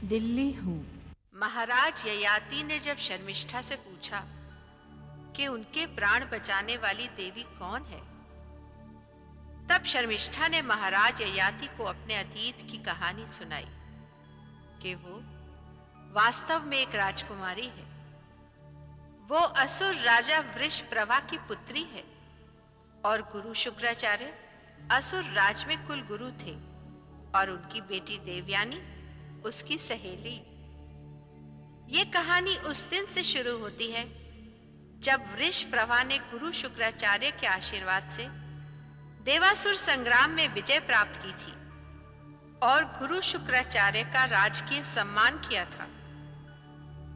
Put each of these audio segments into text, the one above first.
दिल्ली हूँ। महाराज ययाति ने जब शर्मिष्ठा से पूछा कि उनके प्राण बचाने वाली देवी कौन है, तब शर्मिष्ठा ने महाराज ययाति को अपने अतीत की कहानी सुनाई कि वो वास्तव में एक राजकुमारी है। वो असुर राजा वृषप्रवा की पुत्री है और गुरु शुक्राचार्य असुर राज में कुल गुरु थे और उनकी बेटी देवयानी उसकी सहेली। ये कहानी उस दिन से शुरू होती है जब वृषप्रवा ने गुरु शुक्राचार्य के आशीर्वाद से देवासुर संग्राम में विजय प्राप्त की थी और गुरु शुक्राचार्य का राजकीय सम्मान किया था।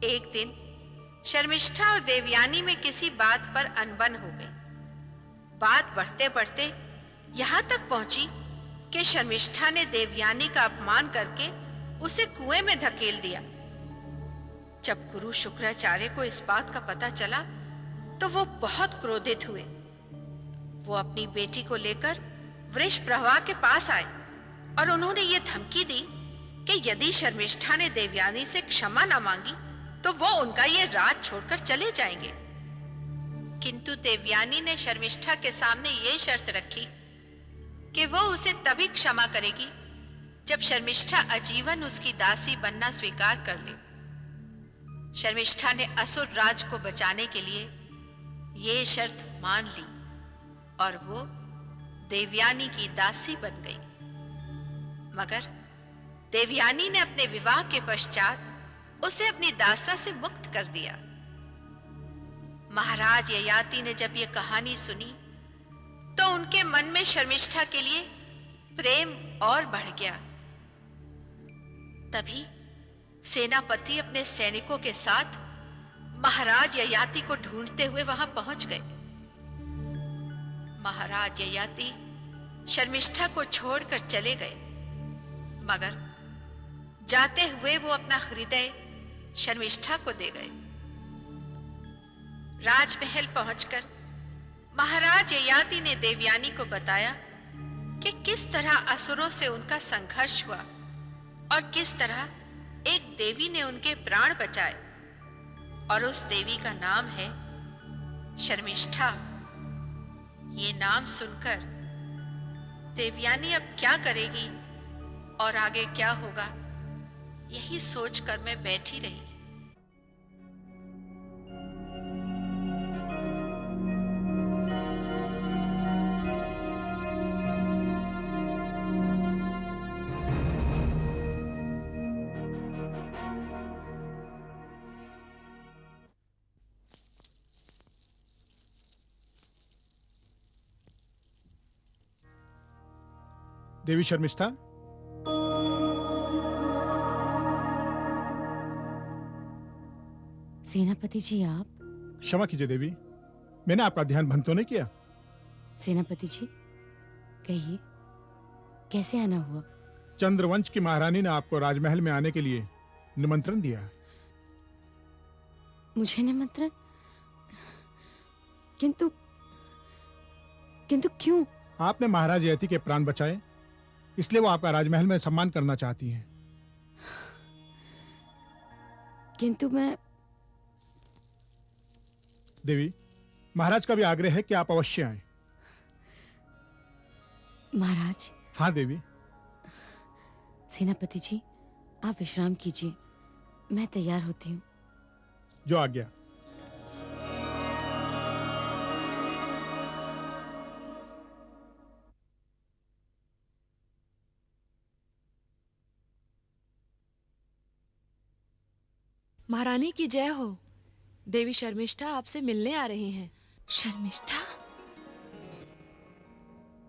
एक दिन शर्मिष्ठा और देवयानी में किसी बात पर अनबन हो गई। बात बढ़ते बढ़ते यहां तक पहुंची कि शर्मिष्ठा ने देवयानी का अपमान करके उसे कुएं में धकेल दिया। जब गुरु शुक्राचार्य को इस बात का पता चला तो वो बहुत क्रोधित हुए। वो अपनी बेटी को लेकर वृषप्रवा के पास आए और उन्होंने ये धमकी दी कि यदि शर्मिष्ठा ने देवयानी से क्षमा न मांगी तो वो उनका ये राज छोड़कर चले जाएंगे। किंतु देवयानी ने शर्मिष्ठा के सामने ये शर्त रखी कि वो उसे तभी क्षमा करेगी जब शर्मिष्ठा आजीवन उसकी दासी बनना स्वीकार कर ले। शर्मिष्ठा ने असुर राज को बचाने के लिए ये शर्त मान ली और वो देवयानी की दासी बन गई। मगर देवयानी ने अपने विवाह के पश्चात उसे अपनी दास्ता से मुक्त कर दिया। महाराज ययाति ने जब ये कहानी सुनी तो उनके मन में शर्मिष्ठा के लिए प्रेम और बढ़ गया। तभी सेनापति अपने सैनिकों के साथ महाराज ययाति को ढूंढते हुए वहां पहुंच गए। महाराज ययाति शर्मिष्ठा को छोड़कर चले गए, मगर जाते हुए वो अपना हृदय शर्मिष्ठा को दे गए। राजमहल पहुंचकर महाराज ययाति ने देवयानी को बताया कि किस तरह असुरों से उनका संघर्ष हुआ और किस तरह एक देवी ने उनके प्राण बचाए और उस देवी का नाम है शर्मिष्ठा। ये नाम सुनकर देवयानी अब क्या करेगी और आगे क्या होगा, यही सोचकर मैं बैठी रही। देवी शर्मिष्ठा, सेनापति जी आप? क्षमा कीजिए देवी, मैंने आपका ध्यान भंग तो नहीं किया? सेनापति जी कहिए, कैसे आना हुआ? चंद्रवंश की महारानी ने आपको राजमहल में आने के लिए निमंत्रण दिया। मुझे निमंत्रण? किंतु किंतु क्यों? आपने महाराज ययाति के प्राण बचाए, इसलिए वो आपका राजमहल में सम्मान करना चाहती हैं। किंतु मैं... देवी, महाराज का भी आग्रह है कि आप अवश्य आएं। महाराज? हाँ देवी। सेनापति जी आप विश्राम कीजिए, मैं तैयार होती हूँ। जो आज्ञा। महारानी की जय हो। देवी शर्मिष्ठा आपसे मिलने आ रही हैं। शर्मिष्ठा?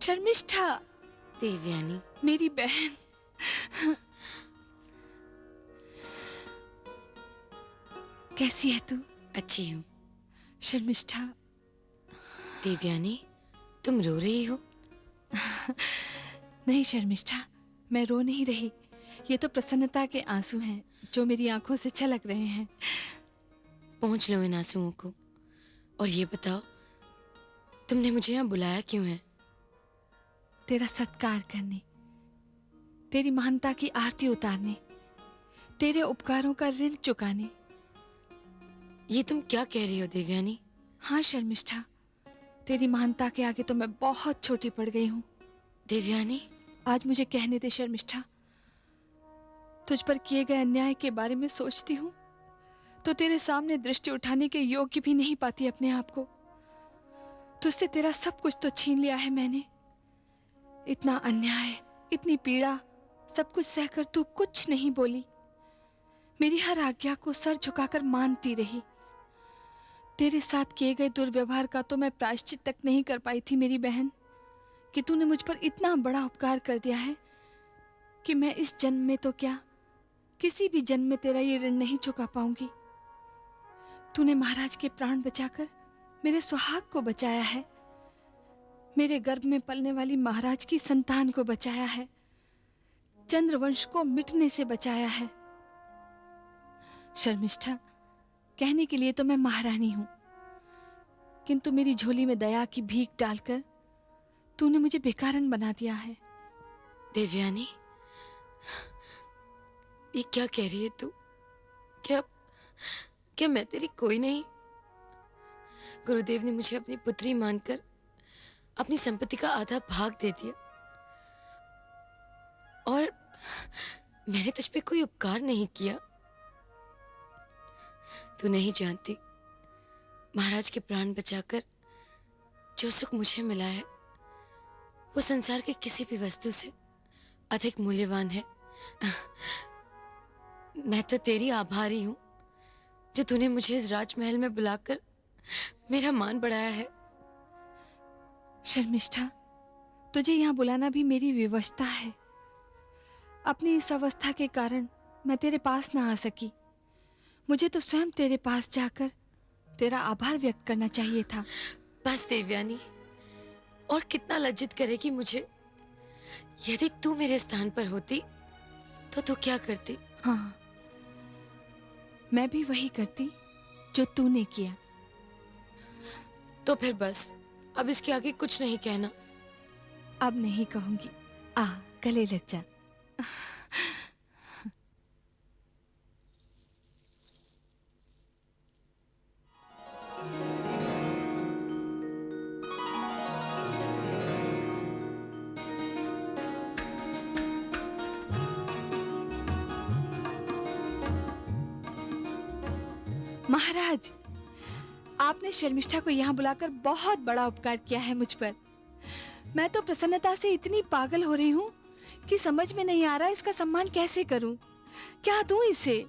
शर्मिष्ठा देवयानी मेरी बहन। कैसी है तू? अच्छी हूँ। शर्मिष्ठा। देवयानी तुम रो रही हो? नहीं शर्मिष्ठा, मैं रो नहीं रही। ये तो प्रसन्नता के आंसू हैं जो मेरी आंखों से छलक रहे हैं। पहुंच लो इन आंसुओं को और ये बताओ तुमने मुझे यहाँ बुलाया क्यों है? तेरा सत्कार करने, तेरी महानता की आरती उतारने, तेरे उपकारों का ऋण चुकाने। ये तुम क्या कह रही हो देवयानी? हाँ शर्मिष्ठा, तेरी महानता के आगे तो मैं बहुत छोटी पड़ गई हूँ। देवयानी, आज मुझे कहने दे शर्मिष्ठा, तुझ पर किए गए अन्याय के बारे में सोचती हूँ तो तेरे सामने दृष्टि उठाने के योग्य भी नहीं पाती अपने आप को। तुझसे तेरा सब कुछ तो छीन लिया है मैंने। इतना अन्याय, इतनी पीड़ा, सब कुछ सहकर तू कुछ नहीं बोली। मेरी हर आज्ञा को सर झुकाकर मानती रही। तेरे साथ किए गए दुर्व्यवहार का तो मैं प्रायश्चित तक नहीं कर पाई थी मेरी बहन, कि तूने मुझ पर इतना बड़ा उपकार कर दिया है कि मैं इस जन्म में तो क्या, किसी भी जन्म में तेरा ये ऋण नहीं चुका पाऊंगी। तूने महाराज के प्राण बचाकर मेरे सुहाग को बचाया है, मेरे गर्भ में पलने वाली महाराज की संतान को बचाया है, चंद्रवंश को मिटने से बचाया है। शर्मिष्ठा, कहने के लिए तो मैं महारानी हूं, किंतु मेरी झोली में दया की भीख डालकर तूने मुझे बेकारन बना दिया है। देवयानी, ये क्या कह रही है तू? क्या क्या मैं तेरी कोई नहीं? गुरुदेव ने मुझे अपनी पुत्री मानकर अपनी संपत्ति का आधा भाग दे दिया, और मैंने तुझ पे कोई उपकार नहीं किया। तू नहीं जानती, महाराज के प्राण बचाकर जो सुख मुझे मिला है वो संसार के किसी भी वस्तु से अधिक मूल्यवान है। मैं तो तेरी आभारी हूं जो तूने मुझे इस राजमहल में बुलाकर मेरा मान बढ़ाया है। शर्मिष्ठा, तुझे यहाँ बुलाना भी मेरी विवशता है। अपनी इस अवस्था के कारण मैं तेरे पास ना आ सकी। मुझे तो स्वयं तेरे पास जाकर तेरा आभार व्यक्त करना चाहिए था। बस देवयानी, और कितना लज्जित करेगी मुझे? यदि तू मेरे स्थान पर होती तो तू क्या करती? हाँ, मैं भी वही करती जो तूने किया। तो फिर बस, अब इसके आगे कुछ नहीं कहना। अब नहीं कहूंगी। आ, गले लग जा। महाराज, आपने शर्मिष्ठा को यहाँ बुलाकर बहुत बड़ा उपकार किया है मुझ पर। मैं तो प्रसन्नता से इतनी पागल हो रही हूँ कि समझ में नहीं आ रहा इसका सम्मान कैसे करूं, क्या दूं इसे।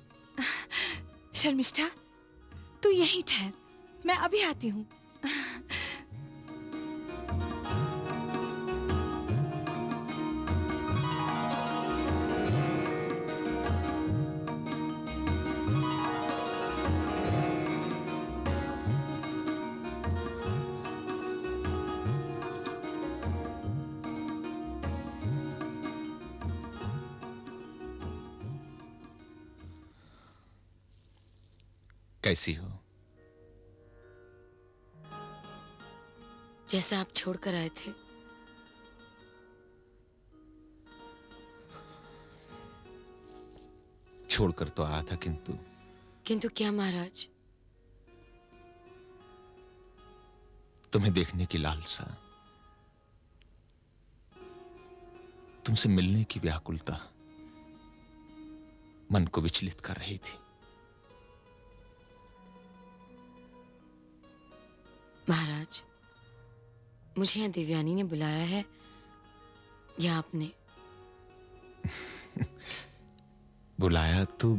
शर्मिष्ठा, तू यहीं ठहर, मैं अभी आती हूँ। कैसी हो? जैसा आप छोड़कर आए थे। छोड़कर तो आया था, किंतु क्या महाराज? तुम्हें देखने की लालसा, तुमसे मिलने की व्याकुलता मन को विचलित कर रही थी। महाराज, मुझे यहाँ देवयानी ने बुलाया है या आपने? बुलाया तो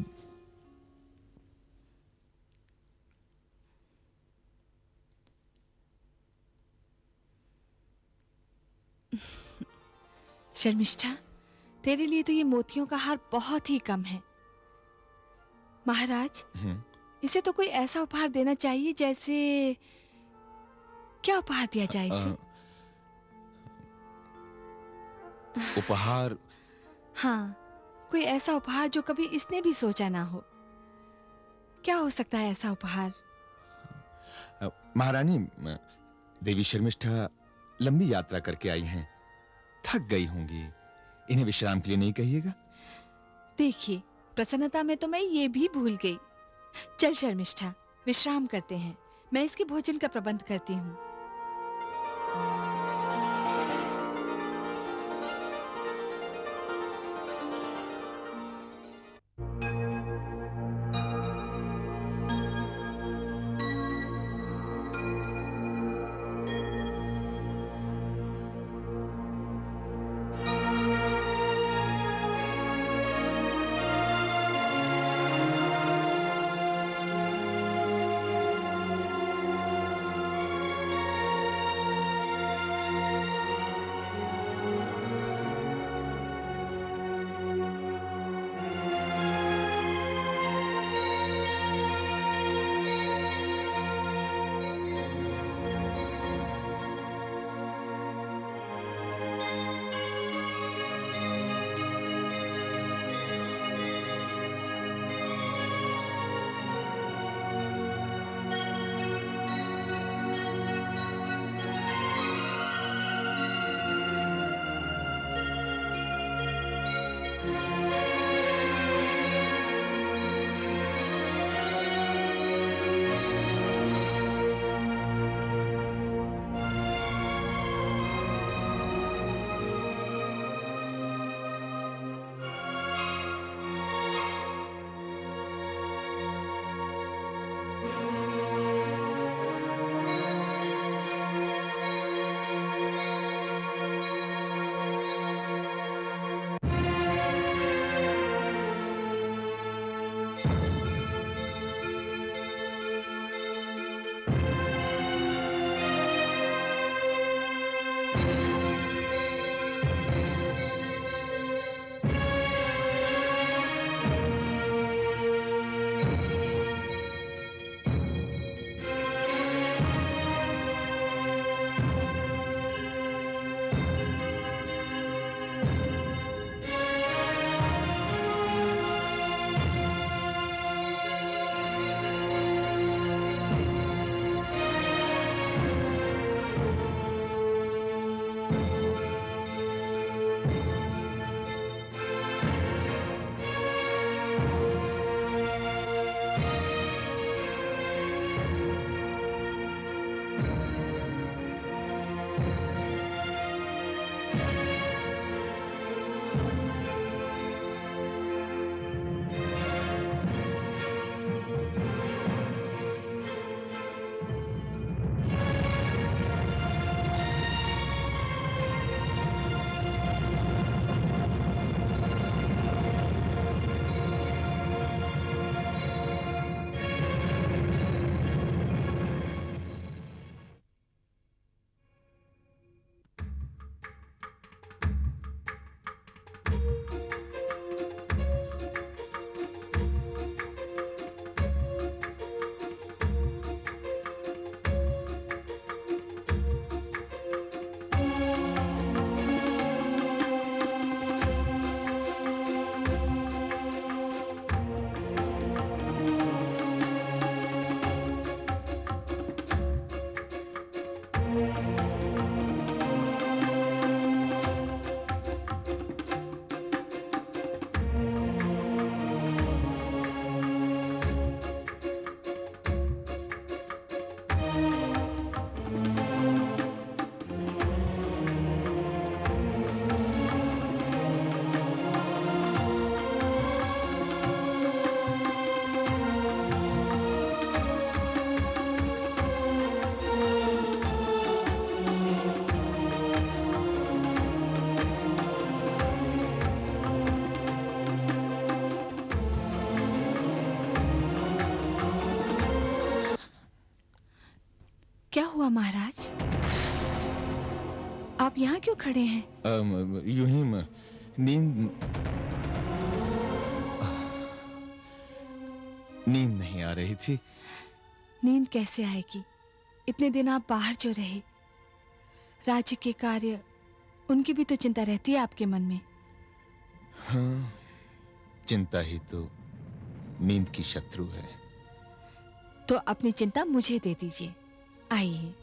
शर्मिष्ठा, तेरे लिए तो ये मोतियों का हार बहुत ही कम है। महाराज, इसे तो कोई ऐसा उपहार देना चाहिए जैसे, क्या उपहार दिया जाए इसे? उपहार? हाँ, कोई ऐसा उपहार जो कभी इसने भी सोचा ना हो। क्या हो सकता है ऐसा उपहार? महारानी, देवी शर्मिष्ठा लंबी यात्रा करके आई हैं, थक गई होंगी, इन्हें विश्राम के लिए नहीं कहिएगा? देखिए, प्रसन्नता में तो मैं ये भी भूल गई। चल शर्मिष्ठा, विश्राम करते हैं। मैं इसके भोजन का प्रबंध करती हूँ। क्या हुआ महाराज? आप यहाँ क्यों खड़े हैं? यूं ही नींद नहीं आ रही थी। नींद कैसे आएगी? इतने दिन आप बाहर जो रहे, राज्य के कार्य, उनकी भी तो चिंता रहती है आपके मन में। हाँ, चिंता ही तो नींद की शत्रु है। तो अपनी चिंता मुझे दे दीजिए। आइए।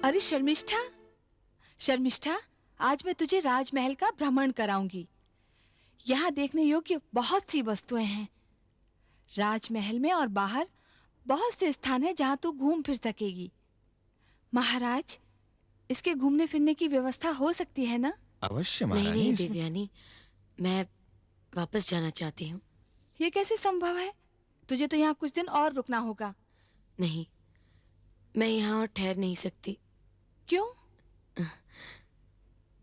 अरे शर्मिष्ठा, शर्मिष्ठा, आज मैं तुझे राजमहल का भ्रमण कराऊंगी। यहाँ देखने योग्य बहुत सी वस्तुएं हैं। राजमहल में और बाहर बहुत से स्थान हैं जहाँ तू घूम फिर सकेगी। महाराज, इसके घूमने फिरने की व्यवस्था हो सकती है ना? अवश्य नहीं महारानी। नहीं इसमें- देवयानी, मैं वापस जाना चाहती हूँ। ये कैसे संभव है? तुझे तो यहाँ कुछ दिन और रुकना होगा। नहीं, मैं यहाँ और ठहर नहीं सकती। क्यों?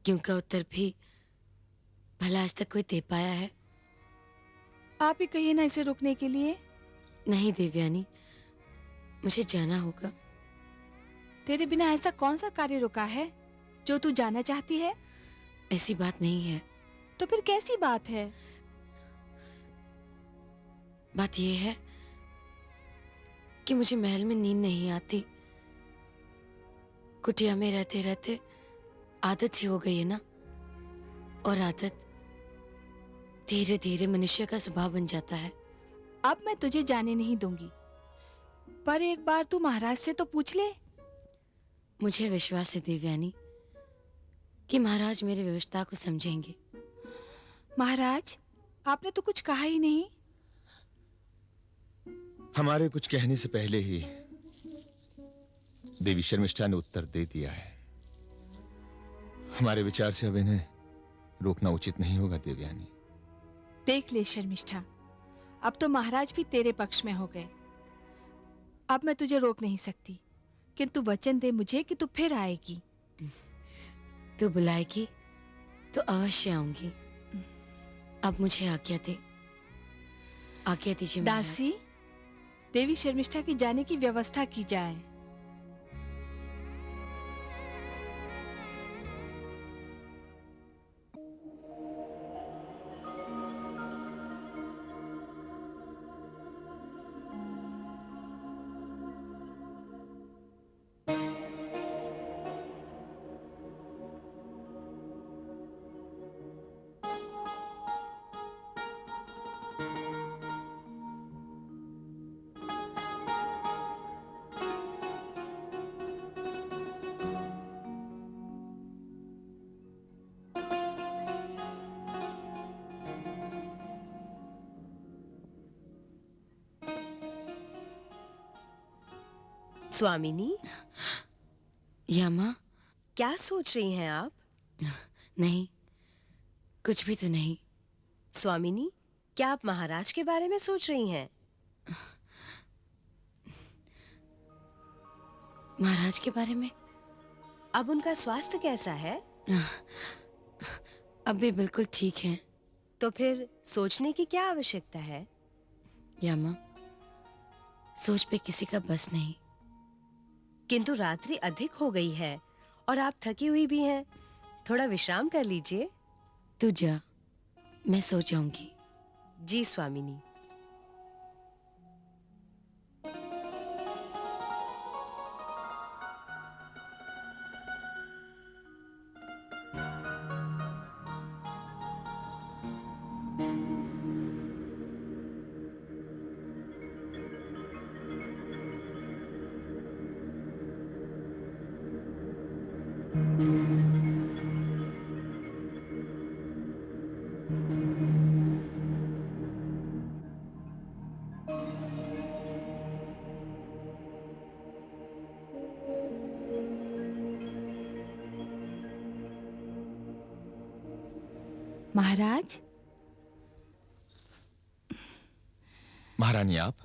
क्यों का उत्तर भी भला आज तक कोई दे पाया है? आप ही कहिए ना इसे रुकने के लिए। नहीं देवयानी, मुझे जाना होगा। तेरे बिना ऐसा कौन सा कार्य रुका है जो तू जाना चाहती है? ऐसी बात नहीं है। तो फिर कैसी बात है? बात यह है कि मुझे महल में नींद नहीं आती। कुटिया में रहते रहते आदत सी हो गई है ना, और आदत धीरे धीरे मनुष्य का स्वभाव बन जाता है। अब मैं तुझे जाने नहीं दूंगी, पर एक बार तू महाराज से तो पूछ ले। मुझे विश्वास है देवयानी कि महाराज मेरी व्यवस्था को समझेंगे। महाराज, आपने तो कुछ कहा ही नहीं। हमारे कुछ कहने से पहले ही देवी शर्मिष्ठा ने उत्तर दे दिया है। हमारे विचार से अब इन्हें रोकना उचित नहीं होगा देवयानी। देख ले शर्मिष्ठा, अब तो महाराज भी तेरे पक्ष में हो गए। अब मैं तुझे रोक नहीं सकती, किंतु वचन दे मुझे कि तू फिर आएगी। तू बुलाएगी तो अवश्य आऊंगी। अब मुझे आज्ञा दे। आज्ञा दीजिए महाराज। दासी, देवी शर्मिष्ठा की जाने की व्यवस्था की जाए। स्वामिनी, यामा, क्या सोच रही हैं आप? नहीं, कुछ भी तो नहीं। स्वामिनी, क्या आप महाराज के बारे में सोच रही हैं? महाराज के बारे में? अब उनका स्वास्थ्य कैसा है? अब भी बिल्कुल ठीक है। तो फिर सोचने की क्या आवश्यकता है? यामा, सोच पे किसी का बस नहीं। किंतु रात्रि अधिक हो गई है और आप थकी हुई भी हैं। थोड़ा विश्राम कर लीजिए। तू जा, मैं सो जाऊंगी। जी स्वामिनी। महाराज, महारानी, आप?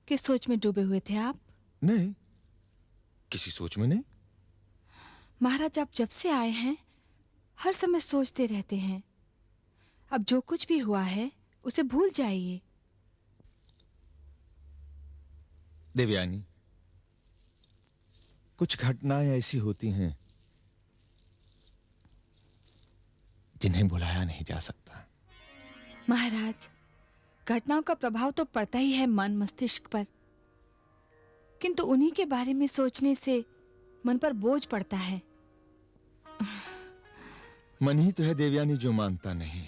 किस सोच में डूबे हुए थे आप? नहीं, किसी सोच में नहीं। महाराज, आप जब से आए हैं हर समय सोचते रहते हैं। अब जो कुछ भी हुआ है उसे भूल जाइए। देवयानी, कुछ घटनाएं ऐसी होती हैं जिन्हें भुलाया नहीं जा सकता। महाराज, घटनाओं का प्रभाव तो पड़ता ही है मन मस्तिष्क पर, किंतु उन्हीं के बारे में सोचने से मन पर बोझ पड़ता है। मन ही तो है देवयानी जो मानता नहीं,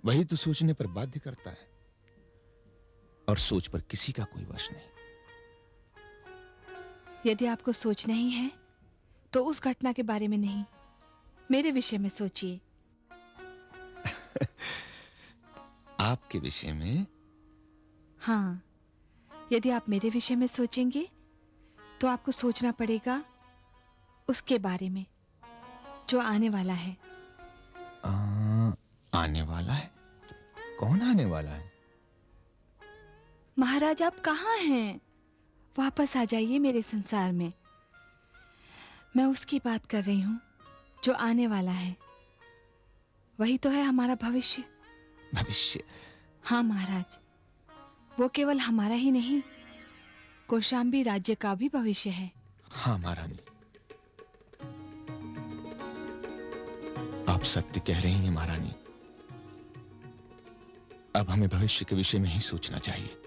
वही तो सोचने पर बाध्य करता है, और सोच पर किसी का कोई वश नहीं। यदि आपको सोचना ही है तो उस घटना के बारे में नहीं, मेरे विषय में सोचिए। आपके विषय में? हाँ, यदि आप मेरे विषय में सोचेंगे तो आपको सोचना पड़ेगा उसके बारे में जो आने वाला है। आने वाला है? कौन आने वाला है? महाराज, आप कहाँ हैं? वापस आ जाइए मेरे संसार में। मैं उसकी बात कर रही हूँ जो आने वाला है। वही तो है हमारा भविष्य। भविष्य? हाँ महाराज, वो केवल हमारा ही नहीं, कौशाम्बी राज्य का भी भविष्य है। हाँ महारानी, आप सत्य कह रही हैं महारानी। अब हमें भविष्य के विषय में ही सोचना चाहिए।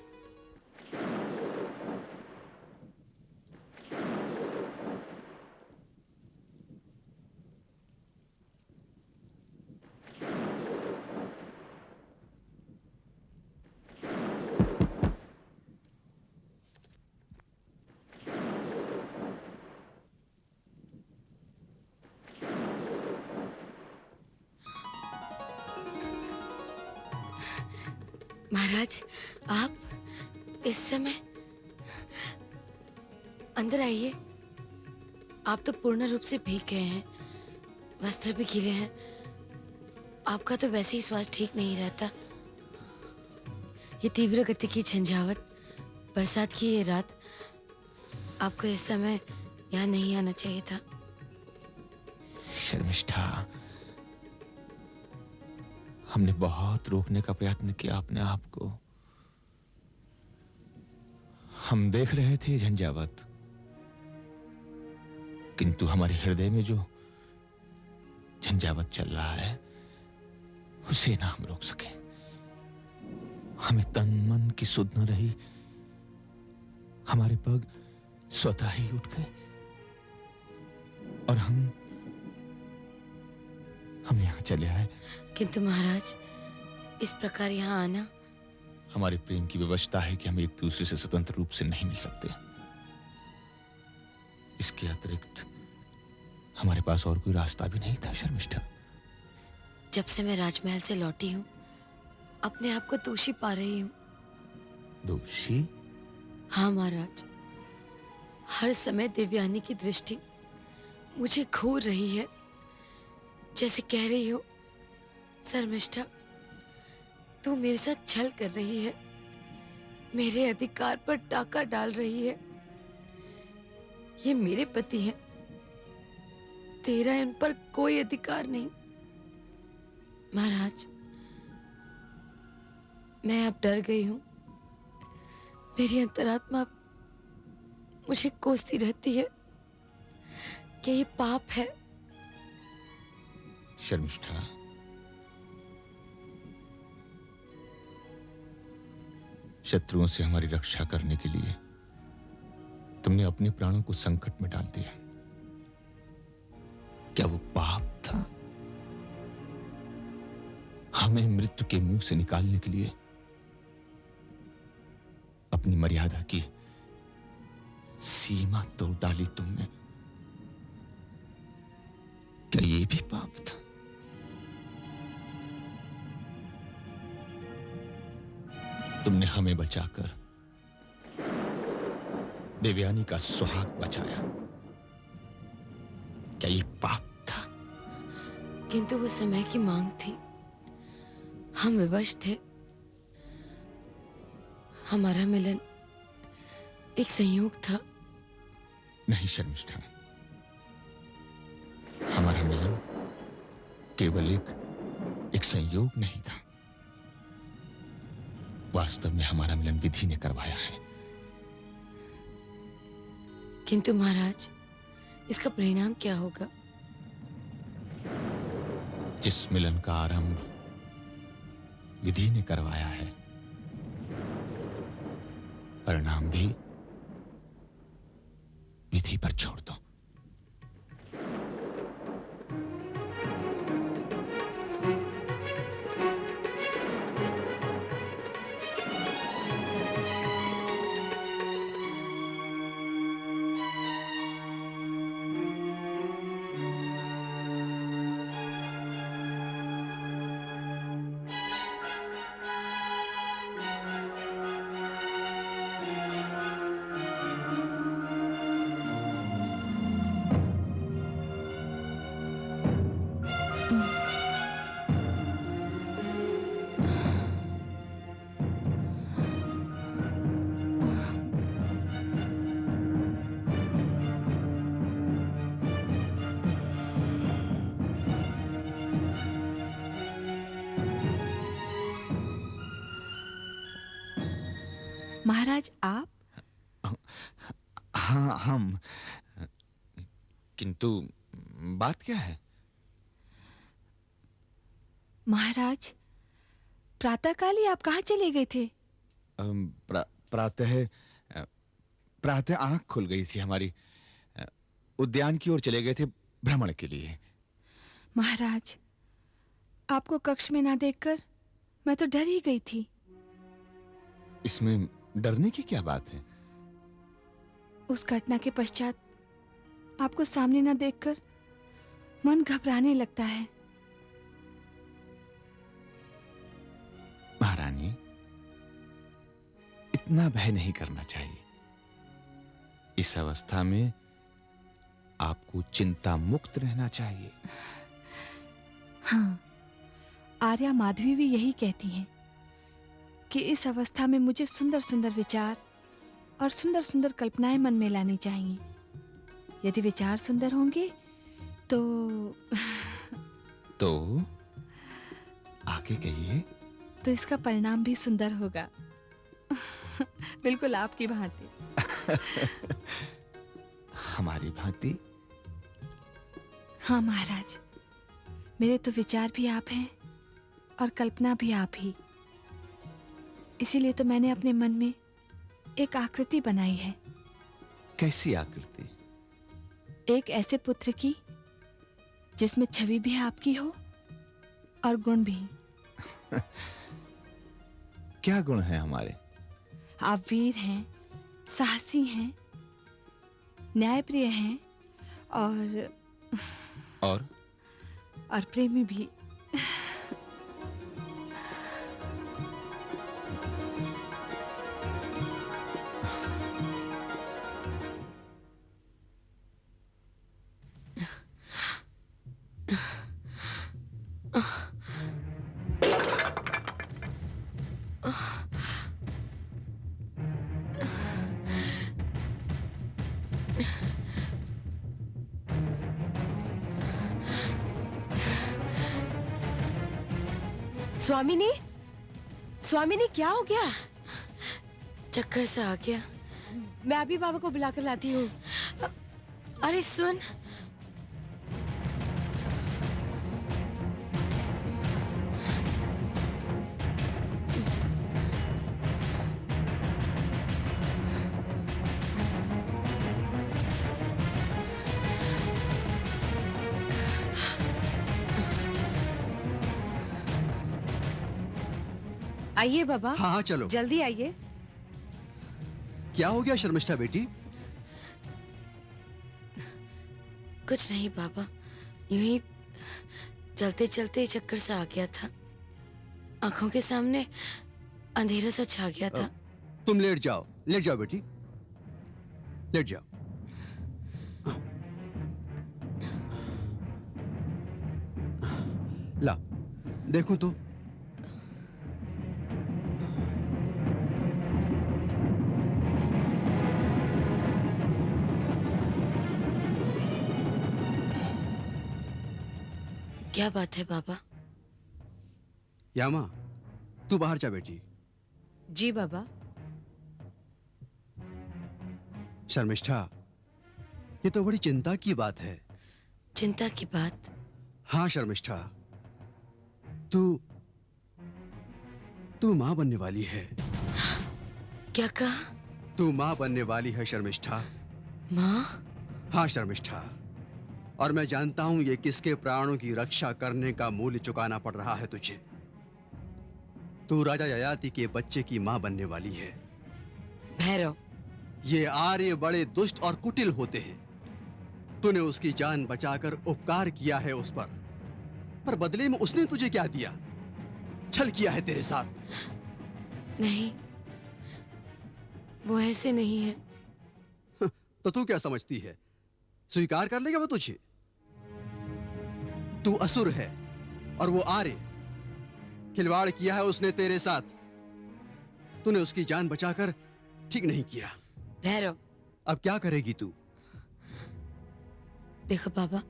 महाराज, आप इस समय अंदर आइए। आप तो पूर्ण रूप से भीग गए हैं, वस्त्र भी गीले हैं। आपका तो वैसे ही स्वास्थ्य ठीक नहीं रहता। ये तीव्र गति की झंझावट, बरसात की ये रात, आपको इस समय यहाँ नहीं आना चाहिए था। शर्मिष्ठा, हमने बहुत रोकने का प्रयत्न किया अपने आप को। हम देख रहे थे झंझावत, किंतु हमारे हृदय में जो झंझावत चल रहा है उसे ना हम रोक सके। हमें तन मन की सुध न रही, हमारे पग स्वतः ही उठ गए और हम यहाँ चले आए। किंतु महाराज, इस प्रकार यहाँ आना, हमारे प्रेम की व्यवस्था है कि हम एक दूसरे से स्वतंत्र रूप से नहीं मिल सकते। इसके अतिरिक्त हमारे पास और कोई रास्ता भी नहीं था शर्मिष्ठा। जब से मैं राजमहल से लौटी हूँ, अपने आप को दोषी पा रही हूँ। दोषी? हाँ महाराज, हर समय देवयानी की दृष्टि मुझे घूर रही है। जैसे कह रही हो, शर्मिष्ठा, तू मेरे साथ छल कर रही है, मेरे अधिकार पर डाका डाल रही है। ये मेरे पति हैं, तेरा इन पर कोई अधिकार नहीं। महाराज, मैं अब डर गई हूं। मेरी अंतरात्मा मुझे कोसती रहती है कि ये पाप है। शर्मिष्ठा, शत्रुओं से हमारी रक्षा करने के लिए तुमने अपने प्राणों को संकट में डाल दिया। क्या वो पाप था? हमें मृत्यु के मुंह से निकालने के लिए अपनी मर्यादा की सीमा तोड़ डाली तुमने। क्या ये भी पाप था? तुमने हमें बचाकर देवयानी का सुहाग बचाया। क्या ये पाप था? किंतु वो समय की मांग थी, हम विवश थे। हमारा मिलन एक संयोग था। नहीं शर्मिष्ठा, हमारा मिलन केवल एक संयोग नहीं था। वास्तव में हमारा मिलन विधि ने करवाया है। किंतु महाराज, इसका परिणाम क्या होगा? जिस मिलन का आरंभ विधि ने करवाया है, परिणाम भी विधि पर छोड़ दो। महाराज आप? हाँ हम। किंतु बात क्या है? महाराज, प्रातःकाल ही आप कहाँ चले गए थे? प्रातः प्रातः आंख खुल गई थी हमारी। उद्यान की ओर चले गए थे भ्रमण के लिए। महाराज, आपको कक्ष में ना देखकर मैं तो डर ही गई थी। इसमें डरने की क्या बात है? उस घटना के पश्चात आपको सामने ना देखकर मन घबराने लगता है। महारानी, इतना भय नहीं करना चाहिए। इस अवस्था में आपको चिंता मुक्त रहना चाहिए। हाँ, आर्या माधवी भी यही कहती हैं कि इस अवस्था में मुझे सुंदर सुंदर विचार और सुंदर सुंदर कल्पनाएं मन में लानी चाहिए। यदि विचार सुंदर होंगे तो आगे कहिए। तो इसका परिणाम भी सुंदर होगा। बिल्कुल आपकी भांति। हमारी भांति? हाँ महाराज, मेरे तो विचार भी आप हैं और कल्पना भी आप ही। इसीलिए तो मैंने अपने मन में एक आकृति बनाई है। कैसी आकृति? एक ऐसे पुत्र की जिसमें छवि भी आपकी हो और गुण भी। क्या गुण है हमारे? आप वीर हैं, साहसी हैं, न्यायप्रिय हैं और प्रेमी भी। स्वामिनी, स्वामिनी क्या हो गया? चक्कर सा आ गया। मैं अभी बाबा को बुलाकर लाती हूँ। अरे सुन, आइए बाबा। हाँ हाँ चलो। जल्दी आइए। क्या हो गया शर्मिष्ठा बेटी? कुछ नहीं बाबा, यूं ही चलते चलते चक्कर सा आ गया था। आंखों के सामने अंधेरा सा छा गया था। तुम लेट जाओ बेटी, लेट जाओ। ला देखो तो। क्या बात है बाबा? यामा, तू बाहर जा बेटी। जी बाबा। शर्मिष्ठा, ये तो बड़ी चिंता की बात है। चिंता की बात? हाँ शर्मिष्ठा, तू मां बनने वाली है। क्या कहा? तू मां बनने वाली है शर्मिष्ठा। माँ? हाँ शर्मिष्ठा, और मैं जानता हूं ये किसके प्राणों की रक्षा करने का मूल्य चुकाना पड़ रहा है तुझे। तू राजा ययाति के बच्चे की मां बनने वाली है। भैरव, ये आर्य बड़े दुष्ट और कुटिल होते हैं। तूने उसकी जान बचाकर उपकार किया है उस पर बदले में उसने तुझे क्या दिया? छल किया है तेरे साथ। नहीं, वो ऐसे नहीं है। तो तू क्या समझती है, स्वीकार कर लेगा वो तुझे? तू असुर है और वो आर्य। खिलवाड़ किया है उसने तेरे साथ। तूने उसकी जान बचाकर ठीक नहीं किया। भैरव, अब क्या करेगी तू? देखो बाबा,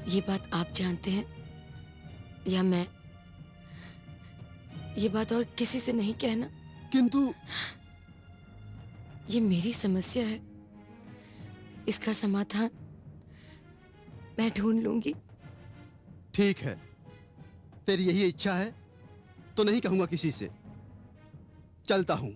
ये बात आप जानते हैं या मैं? ये बात और किसी से नहीं कहना। किंतु ये मेरी समस्या है, इसका समाधान मैं ढूंढ लूंगी। ठीक है, तेरी यही इच्छा है तो नहीं कहूंगा किसी से। चलता हूं।